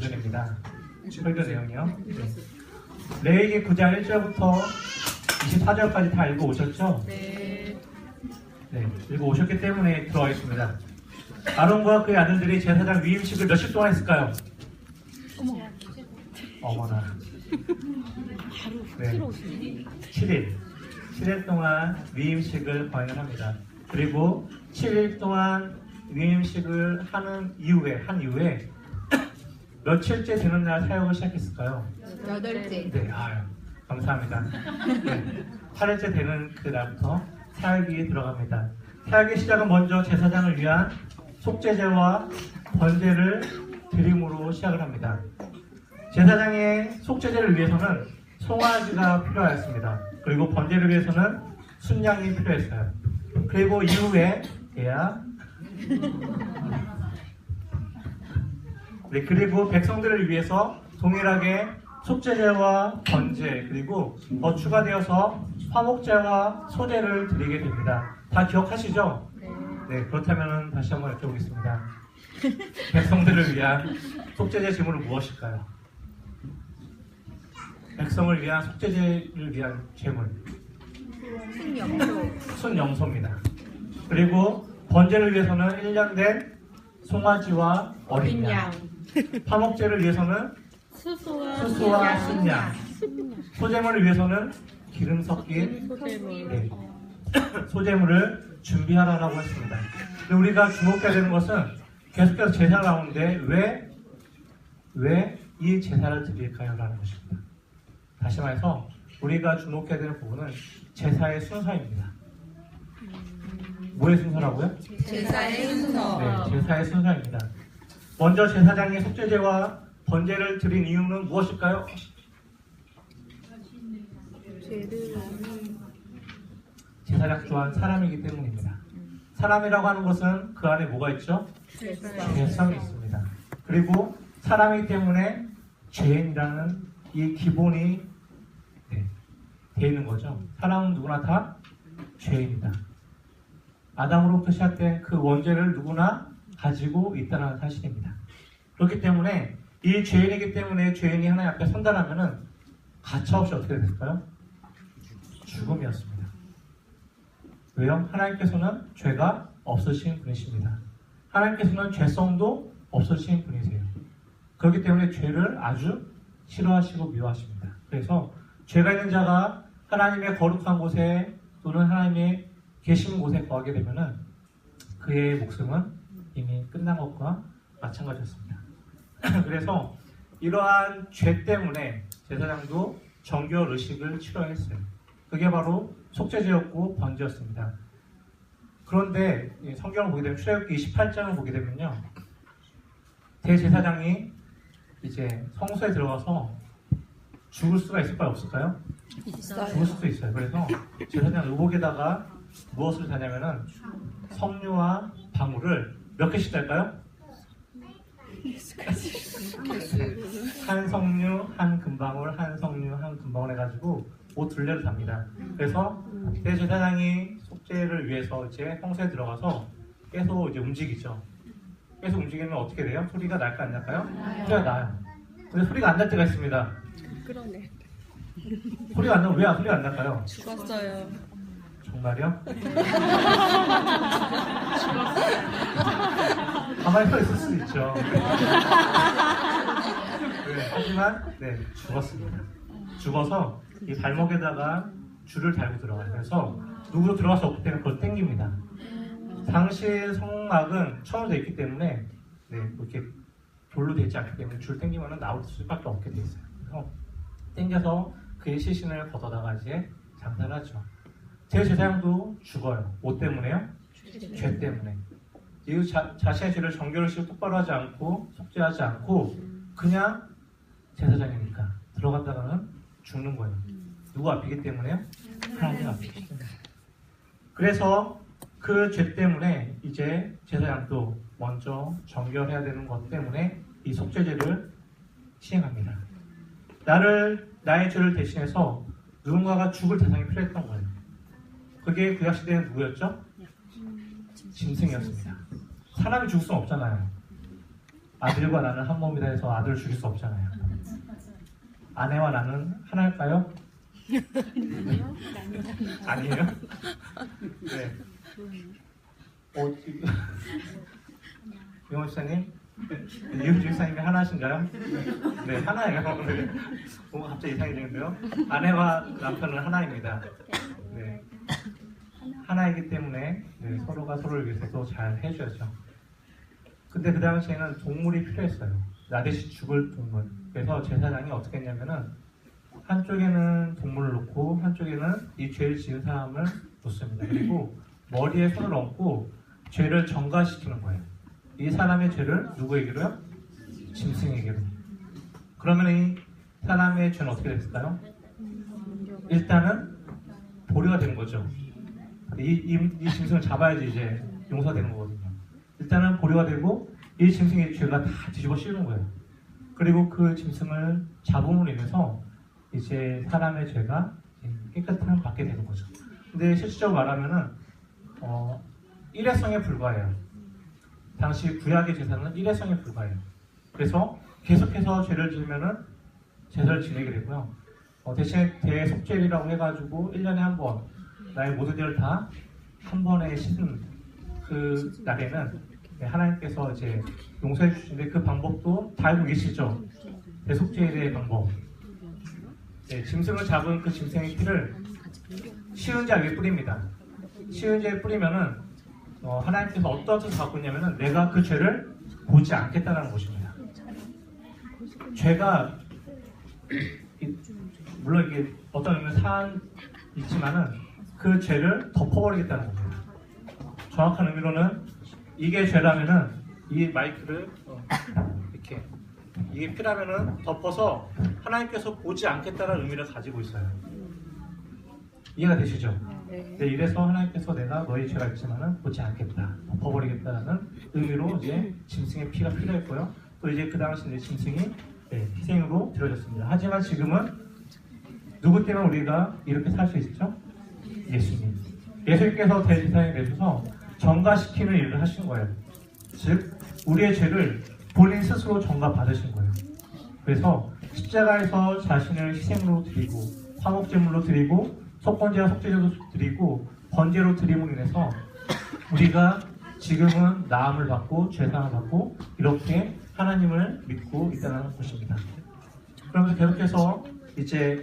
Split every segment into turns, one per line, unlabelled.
구절입니다. 설교 내용이요. 레위기 9장 1절부터 24절까지 다 읽어 오셨죠?
네.
네, 읽어 오셨기 때문에 들어와 있습니다. 아론과 그의 아들들이 제사장 위임식을 몇십 동안 했을까요? 어머나. 네, 7일 동안 위임식을 거행을 합니다. 그리고 7일 동안 위임식을 한 이후에 며칠째 되는 날 사역을 시작했을까요?
8째.
네, 감사합니다. 네, 8일째 되는 그 날부터 사역이 들어갑니다. 사역의 시작은 먼저 제사장을 위한 속죄제와 번제를 드림으로 시작을 합니다. 제사장의 속죄제를 위해서는 송아지가 필요하였습니다. 그리고 번제를 위해서는 순양이 필요했어요. 그리고 이후에 그리고 백성들을 위해서 동일하게 속죄제와 번제 그리고 더 추가되어서 화목제와 소제를 드리게 됩니다. 다 기억하시죠? 네, 그렇다면 다시 한번 여쭤보겠습니다. 백성들을 위한 속죄제 제물은 무엇일까요? 백성을 위한 속죄제를 위한 제물 순영소입니다. 그리고 번제를 위해서는 1년 된 송아지와 어린 양, 화목제를 위해서는 수수와 순양, 소제물을 위해서는 기름 섞인 소제물을 준비하라고 했습니다. 근데 우리가 주목해야 되는 것은 계속해서 제사를 나오는데 왜 이 제사를 드릴까요? 라는 것입니다. 다시 말해서 우리가 주목해야 되는 부분은 제사의 순서입니다. 뭐의 순서라고요?
제사의 순서.
네, 제사의 순서입니다. 먼저 제사장이 속죄제와 번제를 드린 이유는 무엇일까요? 제사장 또한 사람이기 때문입니다. 사람이라고 하는 것은 그 안에 뭐가 있죠? 죄성이 있습니다. 그리고 사람이기 때문에 죄인이라는 이 기본이 되어 있는 거죠. 사람은 누구나 다 죄인이다. 아담으로부터 시작된 그 원죄를 누구나 가지고 있다는 사실입니다. 그렇기 때문에 이 죄인이기 때문에 죄인이 하나님 앞에 선다라면은 가차없이 어떻게 됐을까요? 죽음이었습니다. 왜요? 하나님께서는 죄가 없으신 분이십니다. 하나님께서는 죄성도 없으신 분이세요. 그렇기 때문에 죄를 아주 싫어하시고 미워하십니다. 그래서 죄가 있는 자가 하나님의 거룩한 곳에 또는 하나님의 계신 곳에 거하게 되면은 그의 목숨은 이미 끝난 것과 마찬가지였습니다. 그래서 이러한 죄 때문에 제사장도 정결 의식을 치러했어요. 그게 바로 속죄제였고 번제였습니다. 그런데 성경을 보게 되면 출애굽기 28장을 보게 되면요, 대제사장이 이제 성소에 들어가서 죽을 수가 있을까요? 없을까요? 죽을 수도 있어요. 그래서 제사장 의복에다가 무엇을 다냐면은 석류와 방울을 몇 개씩 달까요? 한 석류, 한 금방울, 한 석류, 한 금방울 해가지고 옷 둘레를 답니다. 그래서 대제사장이 속죄를 위해서 이제 성소에 들어가서 계속 이제 움직이죠. 계속 움직이면 어떻게 돼요? 소리가 날까 안 날까요? 소리가 나요. 근데 소리가 안 날 때가 있습니다.
그러네.
소리가 안 나면 왜 소리가 안 날까요?
죽었어요.
정말요? 가만히 서 있을 수도 있죠. 네, 하지만 죽었습니다. 죽어서 이 발목에다가 줄을 달고 들어가요. 그래서 누구도 들어갈 수 없기 때문에 그걸 땡깁니다. 당시 성막은 천으로 되어 있기 때문에 이렇게 돌로 되지 않기 때문에 줄 땡기면 나올 수밖에 없게 돼 있어요. 그래서 땡겨서 그의 시신을 걷어다가 이제 장사를 하죠. 제사장도 죽어요. 뭐 때문에요? 죄 때문에. 이후 자신의 죄를 정결의식을 똑바로 하지 않고 속죄하지 않고 그냥 제사장이니까 들어갔다가는 죽는 거예요. 누구 앞이기 때문에요? 하나님 앞이기 때문에. 그래서 그 죄 때문에 이제 제사장도 먼저 정결해야 되는 것 때문에 이 속죄제를 시행합니다. 나의 죄를 대신해서 누군가가 죽을 대상이 필요했던 거예요. 그게 구약시대에는 누구였죠? 짐승이었습니다. 사람이 죽을 수는 없잖아요. 아들과 나는 한 몸이다 해서 아들을 죽일 수 없잖아요. 아내와 나는 하나일까요? 아니에요? 네. 지금 영원 지사님, 이은주 지사님이 하나신가요? 네, 하나예요. 네. 갑자기 이상해지는데요. 아내와 남편은 하나입니다. 네. 하나이기 때문에 네, 서로가 서로를 위해서도 잘 해줘야죠. 근데 그 당시에는 동물이 필요했어요. 나 대신 죽을 동물. 그래서 제사장이 어떻게 했냐면은 한쪽에는 동물을 놓고 한쪽에는 이 죄를 지은 사람을 놓습니다. 그리고 머리에 손을 얹고 죄를 전가시키는 거예요. 이 사람의 죄를 누구에게로요? 짐승에게로. 그러면 이 사람의 죄는 어떻게 됐을까요? 일단은 보류가 되는 거죠. 이 짐승을 잡아야지 이제 용서되는 거거든요. 일단은 보류가 되고 이 짐승의 죄가 다 뒤집어 씌우는 거예요. 그리고 그 짐승을 잡음으로 인해서 이제 사람의 죄가 깨끗함을 받게 되는 거죠. 근데 실질적으로 말하면은 일회성에 불과해요. 당시 구약의 제사는 일회성에 불과해요. 그래서 계속해서 죄를 지으면은 제사를 지내게 되고요. 대신에 대속죄일이라고 해가지고 1년에 한 번 나의 모든 죄를 다 한 번에 씻은 그 날에는 하나님께서 이제 용서해 주시는데 그 방법도 다 알고 계시죠? 대속죄일의 방법. 네, 짐승을 잡은 그 짐승의 피를 시은자 위에 뿌립니다. 시은자에 뿌리면은 하나님께서 어떤 뜻을 갖고 있냐면은 내가 그 죄를 보지 않겠다는 것입니다. 죄가 물론 이게 어떤 의미는 사안 있지만은 그 죄를 덮어버리겠다는 겁니다. 정확한 의미로는 이게 죄라면은 이 마이크를 이렇게 이게 피라면은 덮어서 하나님께서 보지 않겠다는 의미를 가지고 있어요. 이해가 되시죠? 네, 이래서 하나님께서 내가 너희 죄가 있지만은 보지 않겠다, 덮어버리겠다는 의미로 이제 짐승의 피가 필요했고요. 또 이제 그 당시 이제 짐승이 희생으로 드려졌습니다. 하지만 지금은 누구 때문에 우리가 이렇게 살 수 있죠? 예수님. 예수님께서 대제사장이 되셔서 전가시키는 일을 하신 거예요. 즉 우리의 죄를 본인 스스로 전가 받으신 거예요. 그래서 십자가에서 자신을 희생으로 드리고 화목제물로 드리고 속건제와 속죄제도 드리고 번제로 드림으로 인해서 우리가 지금은 나음을 받고 죄사함을 받고 이렇게 하나님을 믿고 있다는 것입니다. 그러면서 계속해서 이제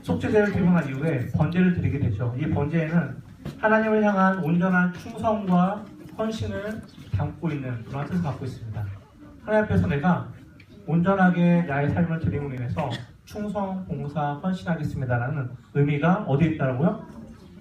속죄제를 드리고 난 이후에 번제를 드리게 되죠. 이 번제에는 하나님을 향한 온전한 충성과 헌신을 담고 있는 그런 뜻을 갖고 있습니다. 하나님 앞에서 내가 온전하게 나의 삶을 드림으로 인해서 충성, 봉사, 헌신하겠습니다라는 의미가 어디에 있다고요?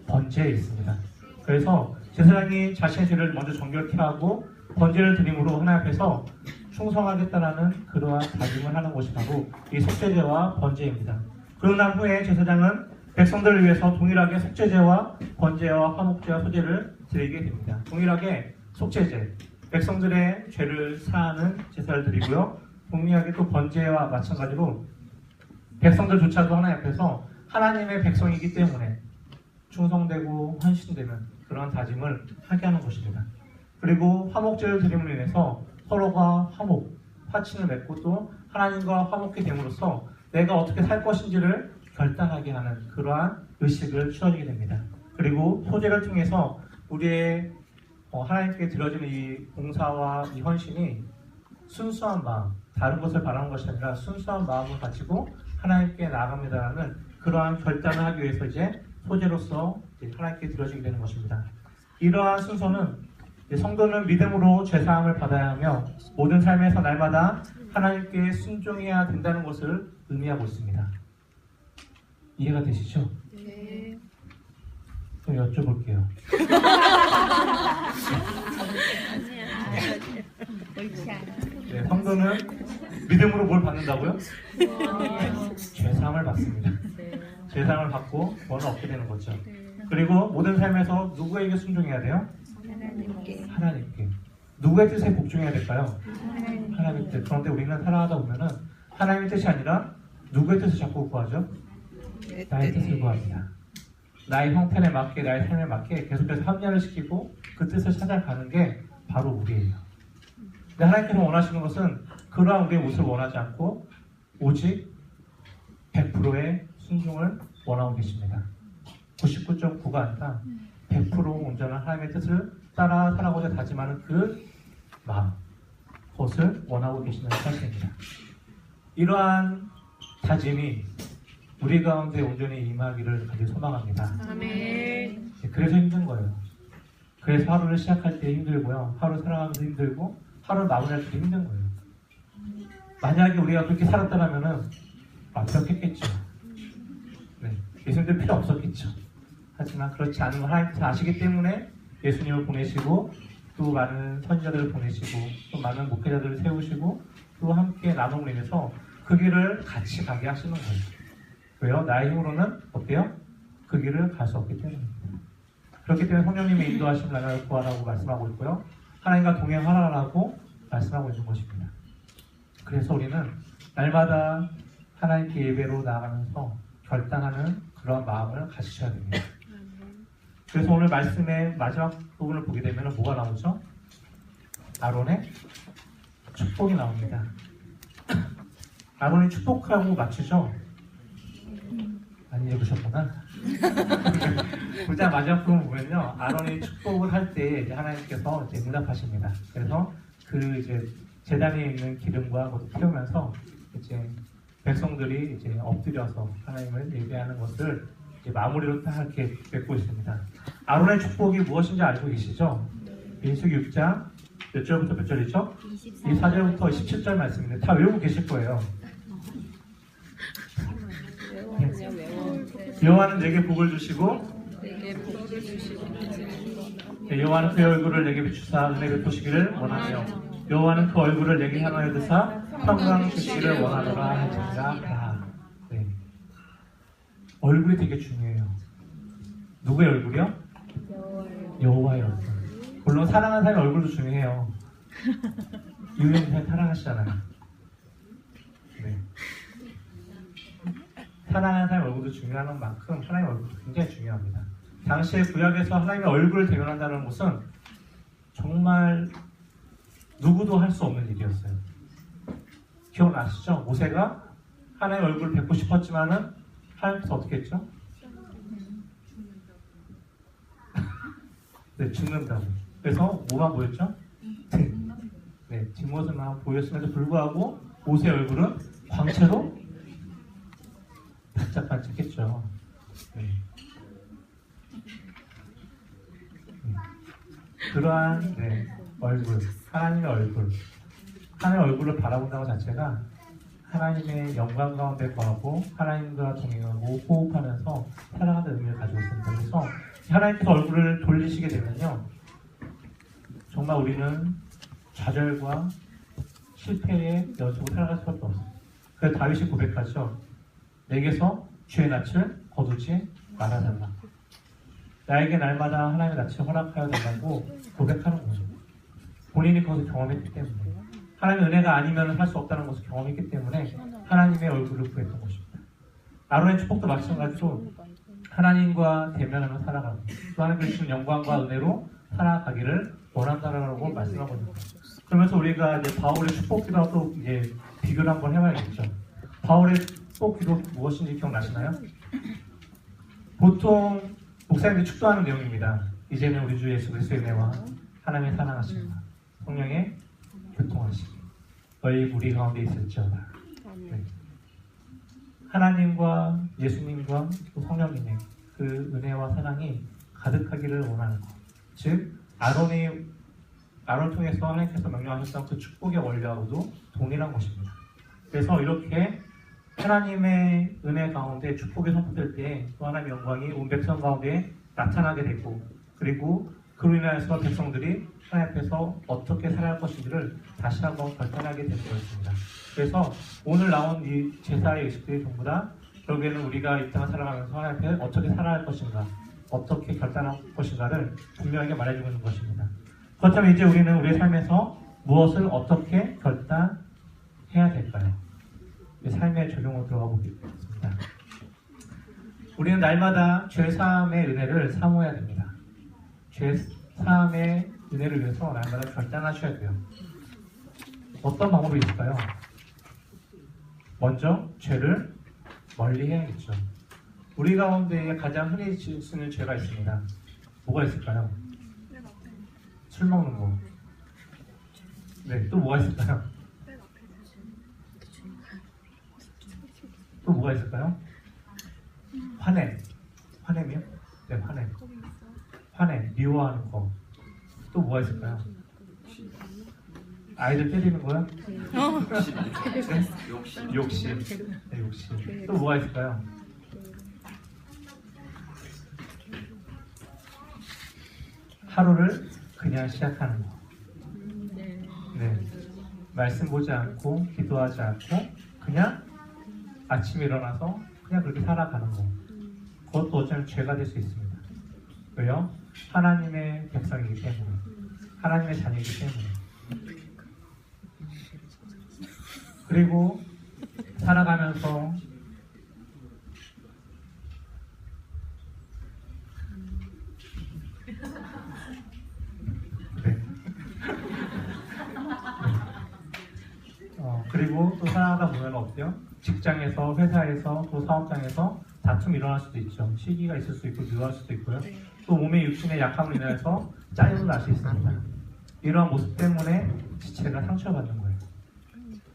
번제에 있습니다. 그래서 제사장이 자신의 죄를 먼저 정결케 하고 번제를 드림으로 하나님 앞에서 충성하겠다라는 그러한 다짐을 하는 것이 바로 이 속죄제와 번제입니다. 그러고 난 후에 제사장은 백성들을 위해서 동일하게 속죄제와 번제와 화목제와 소제를 드리게 됩니다. 동일하게 속죄제, 백성들의 죄를 사하는 제사를 드리고요. 동일하게 또 번제와 마찬가지로 백성들조차도 하나님 앞에서 하나님의 백성이기 때문에 충성되고 헌신되는 그런 다짐을 하게 하는 것입니다. 그리고 화목제를 드림으로 인해서 서로가 화친을 맺고 또 하나님과 화목이 됨으로써 내가 어떻게 살 것인지를 결단하게 하는 그러한 의식을 취하게 됩니다. 그리고 소제를 통해서 우리의 하나님께 드려지는 이 봉사와 이 헌신이 순수한 마음, 다른 것을 바라는 것이 아니라 순수한 마음을 가지고 하나님께 나아갑니다라는 그러한 결단을 하기 위해서 이제 소제로서 이제 하나님께 드려지게 되는 것입니다. 이러한 순서는 성도는 믿음으로 죄사함을 받아야 하며 모든 삶에서 날마다 하나님께 순종해야 된다는 것을 의미하고 있습니다. 이해가 되시죠?
네.
그럼 여쭤볼게요. 네, 성도는 믿음으로 뭘 받는다고요? 죄사함을 받습니다. 죄사함을 받고 뭐는 얻게 되는 거죠. 그리고 모든 삶에서 누구에게 순종해야 돼요? 하나님께. 누구의 뜻에 복종해야 될까요? 하나님의 뜻. 그런데 우리는 살아가다 보면은 하나님의 뜻이 아니라 누구의 뜻을 자꾸 구하죠? 나의 뜻을 구합니다. 나의 형편에 맞게, 나의 삶에 맞게 계속해서 합리화를 시키고 그 뜻을 찾아가는 게 바로 우리예요. 근데 하나님께서 원하시는 것은 그러한 우리의 모습을 원하지 않고 오직 100%의 순종을 원하고 계십니다. 99.9가 아니라 100% 온전한 하나님의 뜻을 따라 살아가고자 다짐하는 그 마음, 그것을 원하고 계시는 사실입니다. 이러한 다짐이 우리 가운데 온전히 임하기를 간절히 소망합니다.
아멘.
그래서 힘든 거예요. 그래서 하루를 시작할 때 힘들고요. 하루 살아가면서 힘들고 하루를 마무리할 때 힘든 거예요. 만약에 우리가 그렇게 살았다면 완벽했겠죠. 네, 예수님들 필요 없었겠죠. 하지만 그렇지 않은 걸 하나님께서 아시기 때문에 예수님을 보내시고 또 많은 선지자들을 보내시고 또 많은 목회자들을 세우시고 또 함께 나눔을 인해서 그 길을 같이 가게 하시는 거예요. 왜요? 나의 힘으로는 어때요? 그 길을 갈 수 없기 때문입니다. 그렇기 때문에 성령님의 인도하심을 나를 구하라고 말씀하고 있고요. 하나님과 동행하라고 말씀하고 있는 것입니다. 그래서 우리는 날마다 하나님께 예배로 나아가면서 결단하는 그런 마음을 가지셔야 됩니다. 그래서 오늘 말씀의 마지막 부분을 보게 되면 뭐가 나오죠? 아론의 축복이 나옵니다. 아론이 축복하고 맞추죠? 안 읽으셨구나. 보자 마지막 부분 보면요, 아론이 축복을 할 때 하나님께서 이제 응답하십니다. 그래서 그 이제 제단에 있는 기름과 그것을 태우면서 이제 백성들이 이제 엎드려서 하나님을 예배하는 것을 이제 마무리로 딱 이렇게 맺고 있습니다. 아론의 축복이 무엇인지 알고 계시죠? 민수기 6장 몇 절부터 몇 절이죠? 24절부터 17절 말씀인데 다 외우고 계실 거예요. 여호와는 내게 복을 주시고 여호와는 그의 얼굴을 내게 비추사 은혜 베푸시기를 원하며 여호와는 그 얼굴을 내게 향하여 드사 평강 주시기를 원하노라 하시니라. 네. 얼굴이 되게 중요해요. 누구의 얼굴이요? 여호와의 얼굴. 물론 사랑하는 사람의 얼굴도 중요해요. 유명인 사랑하시잖아요. 네. 사랑하는 사람의 얼굴도 중요한 만큼 하나님의 얼굴도 굉장히 중요합니다. 당시에 구약에서 하나님의 얼굴을 대면한다는 것은 정말 누구도 할 수 없는 일이었어요. 기억나시죠? 모세가 하나님의 얼굴을 뵙고 싶었지만은 하나님께서 어떻게 했죠? 네, 죽는다고. 그래서 뭐만 보였죠? 등. 네, 뒷모습만 보였음에도 불구하고 모세의 얼굴은 광채로 반짝반짝했죠. 네. 그러한 얼굴, 하나님의 얼굴, 하나님의 얼굴을 바라본다는 것 자체가 하나님의 영광 가운데 거하고 하나님과 동행하고 호흡하면서 살아가는 의미를 가지고 있습니다. 그래서 하나님께서 얼굴을 돌리시게 되면요, 정말 우리는 좌절과 실패의 연속으로 살아갈 수밖에 없어요. 그래서 다윗이 고백하죠. 내게서 주의 낯을 거두지 말아달라. 나에게 날마다 하나님의 낯을 허락하여 달라고 고백하는 거죠. 본인이 그것을 경험했기 때문에, 하나님의 은혜가 아니면 할 수 없다는 것을 경험했기 때문에 하나님의 얼굴을 구했던 것입니다. 아론의 축복도 마찬가지로 하나님과 대면하며 살아가고 또 하나님께 주신 영광과 은혜로 살아가기를 원한다라고 말씀하고 있는 거예요. 그러면서 우리가 이제 바울의 축복기도와 또 이제 비교를 한번 해봐야겠죠. 바울의 축복기도 무엇인지 기억나시나요? 보통 목사님들이 축도하는 내용입니다. 이제는 우리 주 예수 그리스도의 은혜와 하나님의 사랑하심과 성령의 교통하심 너희 우리 가운데 있을지어다. 네. 하나님과 예수님과 또 성령님의 그 은혜와 사랑이 가득하기를 원하는 것. 즉 아론을 통해서 하나님께서 명령하셨던 그 축복의 원리하고도 동일한 것입니다. 그래서 이렇게 하나님의 은혜 가운데 축복이 선포될 때 또 하나님의 영광이 온 백성 가운데 나타나게 되고, 그리고 그로 인하여서 백성들이 하나님 앞에서 어떻게 살아갈 것인지를 다시 한번 결단하게 될 것입니다. 그래서 오늘 나온 이 제사의 의식들이 전부 다 결국에는 우리가 이 땅을 살아가면서 하나님 앞에 어떻게 살아갈 것인가, 어떻게 결단할 것인가를 분명하게 말해주고 있는 것입니다. 그렇다면 이제 우리는 우리의 삶에서 무엇을 어떻게 결단해야 될까요? 삶의 적용으로 들어가 보겠습니다. 우리는 날마다 죄사함의 은혜를 사모해야 됩니다. 죄사함의 은혜를 위해서 날마다 결단하셔야 돼요. 어떤 방법이 있을까요? 먼저 죄를 멀리 해야겠죠. 우리 가운데 가장 흔히 쓰는 죄가 있습니다. 뭐가 있을까요? 술 먹는 거. 네, 또 뭐가 있을까요? 또 뭐가 있을까요? 화냄. 화냄이요? 네, 화냄. 화냄, 미워하는 거. 또 뭐가 있을까요? 아이들 때리는 거요? 네? 욕심. 네, 욕심. 또 뭐가 있을까요? 하루를 그냥 시작하는 거. 네. 말씀 보지 않고, 기도하지 않고, 그냥 아침에 일어나서 그냥 그렇게 살아가는 거. 그것도 어쩌면 죄가 될 수 있습니다. 왜요? 하나님의 백성이기 때문에. 하나님의 자녀이기 때문에. 그리고 살아가면서 네. 그리고 또 살아가다 보면 어때요? 직장에서, 회사에서, 또 사업장에서 다툼이 일어날 수도 있죠. 시기가 있을 수 있고 미워할 수도 있고요. 또 몸의 육신의 약함으로 인해서 짜증도 날 수 있습니다. 이러한 모습 때문에 지체가 상처받는 거예요.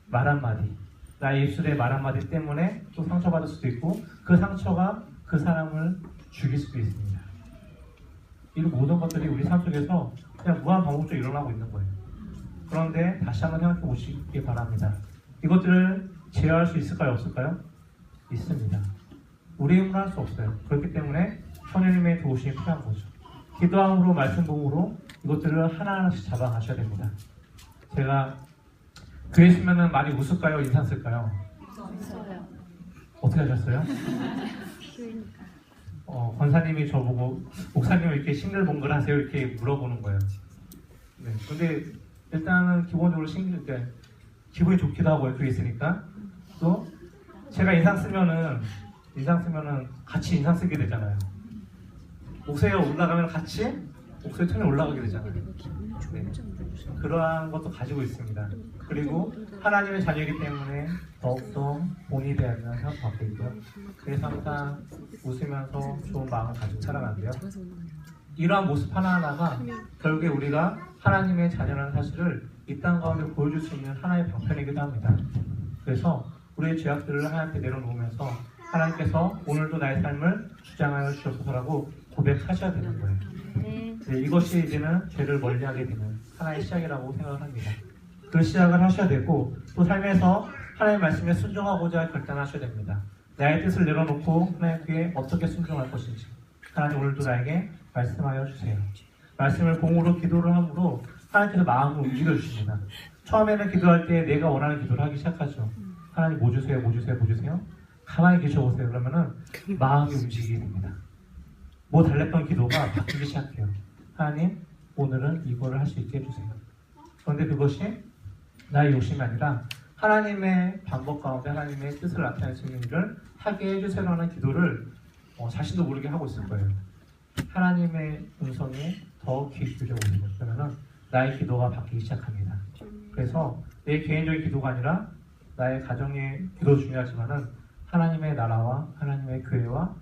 말 한마디, 나의 입술의 말 한마디 때문에 또 상처받을 수도 있고 그 상처가 그 사람을 죽일 수도 있습니다. 이런 모든 것들이 우리 삶 속에서 그냥 무한 반복적으로 일어나고 있는 거예요. 그런데 다시 한번 생각해 보시기 바랍니다. 이것들을 제어할 수 있을까요? 없을까요? 있습니다. 우리의 힘으로 할 수 없어요. 그렇기 때문에 성령님의 도우심이 필요한 거죠. 기도함으로, 말씀 보험으로 이것들을 하나하나씩 잡아가셔야 됩니다. 제가 교회 있으면 많이 웃을까요? 인상 쓸까요?
있어요.
어떻게 하셨어요? 권사님이 저보고 목사님 이렇게 싱글벙글 하세요? 이렇게 물어보는 거예요. 네. 근데 일단은 기본적으로 기분이 좋기도 하고요. 교회 있으니까. 또 제가 인상 쓰면은 같이 인상 쓰게 되잖아요. 목소리가 올라가면 같이 목소리 톤이 올라가게 되잖아요. 네. 그러한 것도 가지고 있습니다. 그리고 하나님의 자녀이기 때문에 더욱더 본이 되어야 된다는 생각도 갖고 있고요. 그래서 항상 웃으면서 좋은 마음을 가지고 살아가는데요. 이러한 모습 하나하나가 결국에 우리가 하나님의 자녀라는 사실을 이 땅 가운데 보여줄 수 있는 하나의 방편이기도 합니다. 그래서 우리의 죄악들을 하나님께 내려놓으면서 하나님께서 오늘도 나의 삶을 주장하여 주셔서라고 고백하셔야 되는 거예요. 네, 이것이 이제는 죄를 멀리하게 되는 하나의 시작이라고 생각을 합니다. 그 시작을 하셔야 되고 또 삶에서 하나님의 말씀에 순종하고자 결단하셔야 됩니다. 나의 뜻을 내려놓고 하나님께 어떻게 순종할 것인지 하나님 오늘도 나에게 말씀하여 주세요. 말씀을 공으로 기도를 함으로 하나님께서 마음을 움직여 주십니다. 처음에는 기도할 때 내가 원하는 기도를 하기 시작하죠. 하나님 뭐 주세요, 뭐 주세요, 뭐 주세요. 가만히 계셔보세요. 그러면은 마음이 움직이게 됩니다. 뭐 달랬던 기도가 바뀌기 시작해요. 하나님 오늘은 이거를 할 수 있게 해주세요. 그런데 그것이 나의 욕심이 아니라 하나님의 방법 가운데 하나님의 뜻을 나타낼 수 있는 일을 하게 해주세요 하는 기도를 자신도 모르게 하고 있을 거예요. 하나님의 음성에 더 귀 기울여보세요. 그러면 나의 기도가 바뀌기 시작합니다. 그래서 내 개인적인 기도가 아니라 나의 가정의 기도 중요하지만은 하나님의 나라와 하나님의 교회와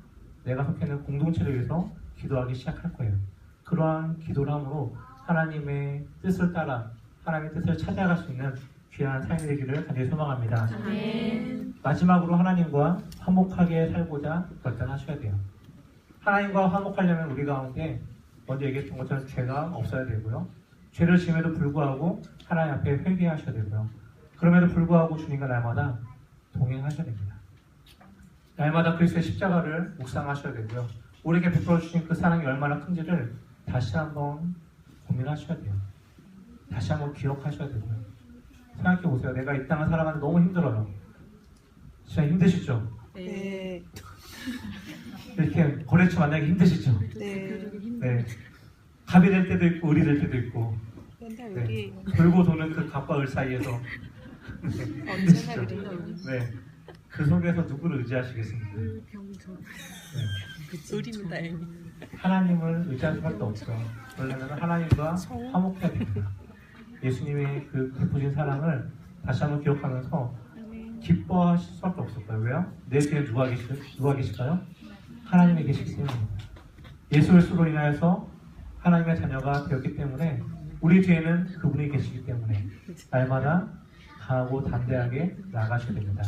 내가 속해 있는 공동체를 위해서 기도하기 시작할 거예요. 그러한 기도를 함으로 하나님의 뜻을 따라 하나님의 뜻을 찾아갈 수 있는 귀한 삶이 되기를 간절히 소망합니다. 마지막으로 하나님과 화목하게 살고자 결단하셔야 돼요. 하나님과 화목하려면 우리 가운데 먼저 얘기했던 것처럼 죄가 없어야 되고요. 죄를 지음에도 불구하고 하나님 앞에 회개하셔야 되고요. 그럼에도 불구하고 주님과 날마다 동행하셔야 됩니다. 날마다 그리스도의 십자가를 묵상하셔야 되고요. 우리에게 베풀어 주신 그 사랑이 얼마나 큰지를 다시 한번 고민하셔야 돼요. 다시 한번 기억하셔야 되고요. 생각해 보세요. 내가 이 땅을 살아가는데 너무 힘들어요. 진짜 힘드시죠?
네.
이렇게 거래처 만나기 힘드시죠?
네.
네. 갑이 될 때도 있고 을이 될 때도 있고
맨날
네.
여기
돌고 도는 그 갑과 을 사이에서
언제나
힘드시죠?
그래요.
네. 그 속에서 누구를 의지하시겠습니까? 네.
의리는 다행히.
하나님을 의지할 수밖에 없죠. 그러려면 하나님과 화목해야 됩니다. 예수님의 그 베푸신 사랑을 다시 한번 기억하면서 기뻐하실 수밖에 없을 거예요. 왜요? 내 뒤에 누가 계실까요? 하나님이 계시기 때문입니다. 예수 그리스도로 인하여서 하나님의 자녀가 되었기 때문에 우리 뒤에는 그분이 계시기 때문에 날마다 강하고 담대하게 나아가셔야 됩니다.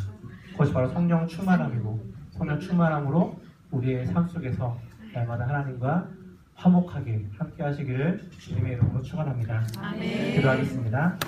그것이 바로 성령 충만함이고 성령 충만함으로 우리의 삶 속에서 날마다 하나님과 화목하게 함께 하시기를 주님의 이름으로 축원합니다. 기도하겠습니다.